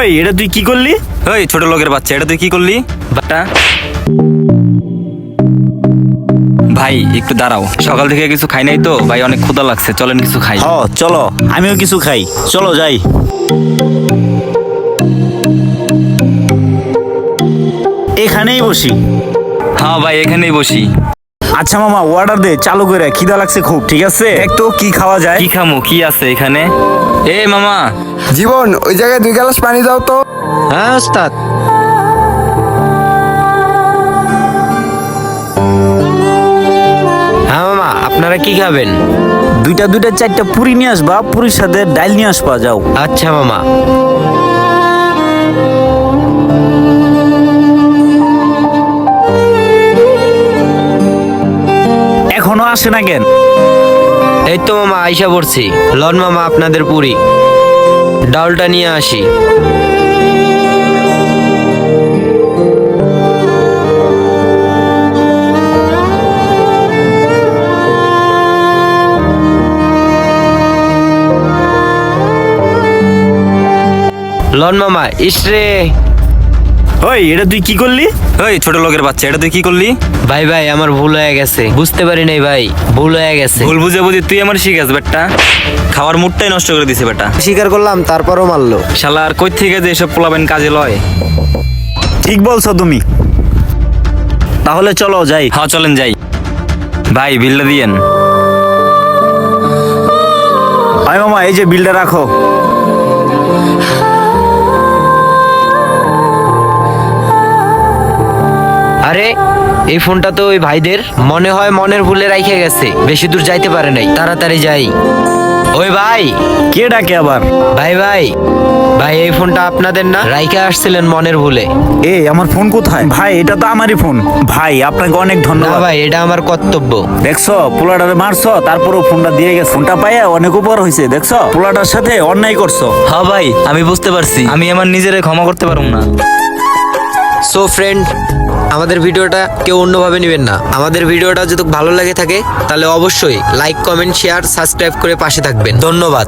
ওই এটা তুই কি করলি? ওই ছোট লোকের বাচ্চা, এটা তুই কি করলি? বাটা ভাই একটু দাঁড়াও, সকাল থেকে কিছু খাই নাই তো ভাই, অনেক ক্ষুধা লাগছে, চলেন কিছু খাই। হ চলো, আমিও কিছু খাই, চলো যাই। এখানেই বসি। হ্যাঁ ভাই এখানেই বসি। আচ্ছা মামা, অর্ডার দে চালু করে, খিদা লাগছে খুব। ঠিক আছে, একটু কি খাওয়া যায়? কি খামু, কি আছে এখানে? এ মামা, জীবন, ওই জায়গায় 2 গ্লাস পানি দাও তো। হ্যাঁ ওস্তাদ। হ্যাঁ মামা, আপনারা কি খাবেন? দুইটা 4টা পুরি নিয়ে আসবা, পুরির সাথে ডাল নিয়ে আসবা, যাও। আচ্ছা মামা। এখনো আসে না কেন? এই তো মামা আইসা পড়ছি। লন মামা আপনাদের পুরি, ডালটা নিয়ে আসি। লন মামা, ইসরে। ওই এটা তুই কি করলি? ওই ছোট লোকের বাচ্চা, এটা তুই কি করলি? ভাই ভাই আমার ভুল হয়ে গেছে, বুঝতে পারি নাই ভাই, ভুল হয়ে গেছে। ভুল বুঝে বুঝি তুই আমার শিখাস বেটা, খাওয়ার মুডটাই নষ্ট করে দিছে বেটা। স্বীকার করলাম, তারপরও মারলো। শালা আর কই থেকে যে এসব পোলাবেন কাজে লয়। ঠিক বলছো তুমি, তাহলে চলো যাই। হ্যাঁ চলেন যাই। ভাই বিলটা দিয়েন। ভাই মামা, এই যে বিলটা রাখো। আরে এই ফোনটা তো ওই ভাইদের, মনে হয় মনের ভুলে রাইখে গেছে, বেশি দূর যাইতে পারে নাই, তাড়াতাড়ি যাই। ওই ভাই, কে ডাকে আবার? ভাই ভাই ভাই, এই ফোনটা আপনাদের না? রাইখে আসছিলেন মনের ভুলে। এই আমার ফোন কোথায়? ভাই এটা তো আমারই ফোন। ভাই আপনাকে অনেক না ধন্যবাদ। ভাই, এটা আমার কর্তব্য। দেখছো পোলাটারে মারছো, তারপরও ফোনটা দিয়ে গেছে। ফোনটা পাইয়া অনেক উপর হয়েছে, দেখছো পোলাটার সাথে অন্যায় করছো। হ্যাঁ ভাই আমি বুঝতে পারছি, আমি আমার নিজেরে ক্ষমা করতে পারবো না। সো ফ্রেন্ড, আমাদের ভিডিওটা কেউ অন্যভাবে নেবেন না। আমাদের ভিডিওটা যদি ভালো লাগে থাকে তাহলে অবশ্যই লাইক, কমেন্ট, শেয়ার, সাবস্ক্রাইব করে পাশে থাকবেন। ধন্যবাদ।